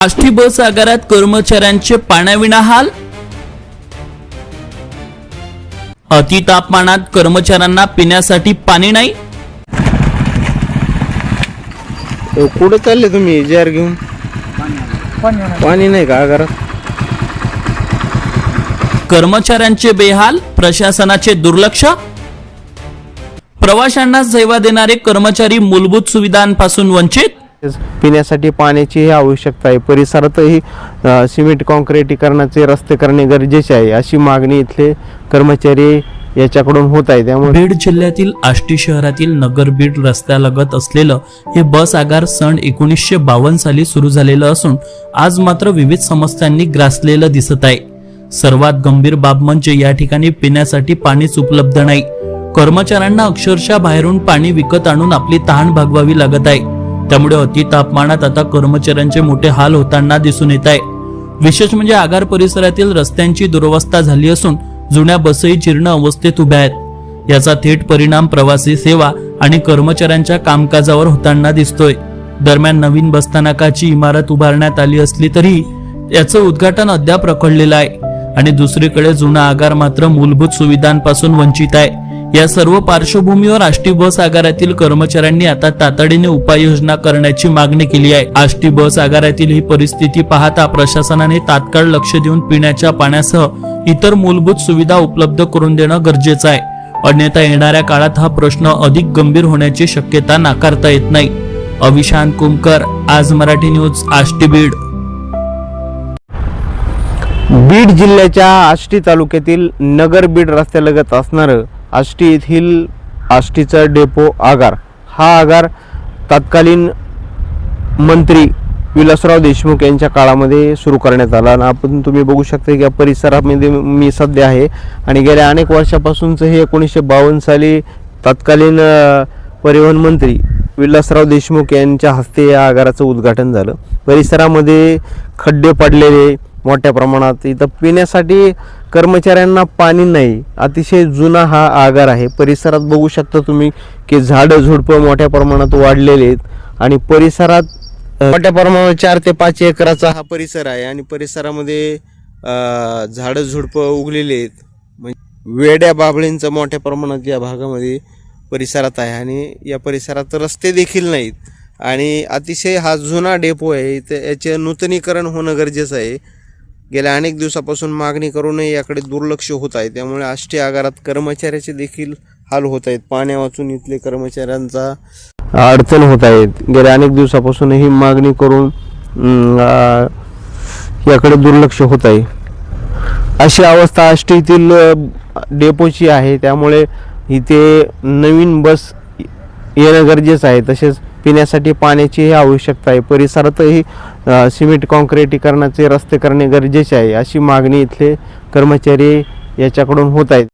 आष्टी बस आगारात कर्मचाऱ्यांचे पाण्याविना हाल। अति तापमानात कर्मचाऱ्यांना पिण्यासाठी पाणी नाही। कुठे चालले तुम्ही जार घेऊन? पाणी नाही का आगारात? कर्मचाऱ्यांचे बेहाल, प्रशासनाचे दुर्लक्ष। प्रवाशांना सेवा देणारे कर्मचारी मूलभूत सुविधांपासून वंचित। पिण्यासाठी पाण्याची आवश्यकता आहे। परिसरातही सिमेंट काँक्रिटीकरणाचे रस्ते करणे गरजेचे आहे, अशी मागणी इथले कर्मचारी याच्याकडून होत आहे। त्यामुळे बीड जिल्ह्यातील आष्टी शहरातील नगर बीड रस्त्यालगत असलेलं हे बस आगार सन 1952 साली सुरू झालेलं असून आज मात्र विविध समस्यांनी ग्रासलेलं दिसत आहे। सर्वात गंभीर बाब म्हणजे या ठिकाणी पिण्यासाठी पाणीच उपलब्ध नाही। कर्मचाऱ्यांना अक्षरशः बाहेरून पाणी विकत आणून आपली तहान भागवावी लागत आहे। त्यामुळे अति तापमानात आता कर्मचाऱ्यांचे मोठे हाल होताना दिसून येत आहे। विशेष म्हणजे आगार परिसरातील रस्त्यांची दुरवस्था झाली असून जुन्या बसही जीर्ण अवस्थेत उभ्या आहेत। याचा थेट परिणाम प्रवासी सेवा आणि कर्मचाऱ्यांच्या कामकाजावर होताना दिसतोय। दरम्यान नवीन बसस्थानकाची इमारत उभारण्यात आली असली तरी याचं उद्घाटन अद्याप रखडलेलं आहे आणि दुसरीकडे जुना आगार मात्र मूलभूत सुविधांपासून वंचित आहे। या सर्व पार्श्वभूमीवर आष्टी बस आगारातील कर्मचाऱ्यांनी आता तातडीने उपाययोजना करण्याची मागणी केली आहे। आष्टी बस आगारातील ही परिस्थिती पाहता प्रशासनाने तात्काळ लक्ष देऊन पिण्याच्या पाण्यासह इतर मूलभूत सुविधा उपलब्ध करून देणं गरजेचं आहे। अन्यथा येणाऱ्या काळात हा प्रश्न अधिक गंभीर होण्याची शक्यता नाकारता येत नाही। अविशांत कुमकर, आज मराठी न्यूज, आष्टी बीड। बीड जिल्ह्याच्या आष्टी तालुक्यातील नगर बीड रस्त्यालगत असणारं आष्टी येथील आष्टीचा डेपो आगार, हा आगार तत्कालीन मंत्री विलासराव देशमुख यांच्या काळामध्ये सुरू करण्यात आला आणि आपण तुम्ही बघू शकता की या परिसरामध्ये मी सध्या आहे आणि गेल्या अनेक वर्षापासूनच हे 1952 साली तत्कालीन परिवहन मंत्री विलासराव देशमुख यांच्या हस्ते या आगाराचं उद्घाटन झालं। परिसरामध्ये खड्डे पडलेले मोठ्या प्रमाणात, इथं पिण्यासाठी कर्मचाऱ्यांना पाणी नाही। अतिशय जुना हा आगार आहे। परिसरात बघू शकता तुम्ही की झाडं झुडपं मोठ्या प्रमाणात वाढलेले आहेत आणि परिसरात मोठ्या प्रमाणात 4 ते 5 एकराचा हा परिसर आहे आणि परिसरामध्ये झाडं झुडपं उगलेले आहेत। म्हणजे वेड्या बाभळींचं मोठ्या प्रमाणात या भागामध्ये परिसरात आहे आणि या परिसरात रस्ते देखील नाहीत आणि अतिशय हा जुना डेपो आहे। तर याचे नूतनीकरण होणं गरजेचं आहे। गेल्या अनेक दिवसापासून मागणी करूनही याकडे दुर्लक्ष होत आहे। त्यामुळे आष्टी आगारात कर्मचाऱ्याचे देखील हाल होत आहेत। पाण्या वाचून इथले कर्मचाऱ्यांचा अडचण होत आहेत। गेल्या अनेक दिवसापासून ही मागणी करून याकडे दुर्लक्ष होत आहे। अशी अवस्था आष्टी येथील डेपोची आहे। त्यामुळे इथे नवीन बस येणं गरजेचं आहे। तसेच पिण्यासाठी पाण्याची आवश्यकता आहे। परिसरातही सिमेंट काँक्रिटीकरणाचे रस्ते करणे गरजेचे आहे, अशी मागणी इथले कर्मचारी याच्याकडून होत आहेत।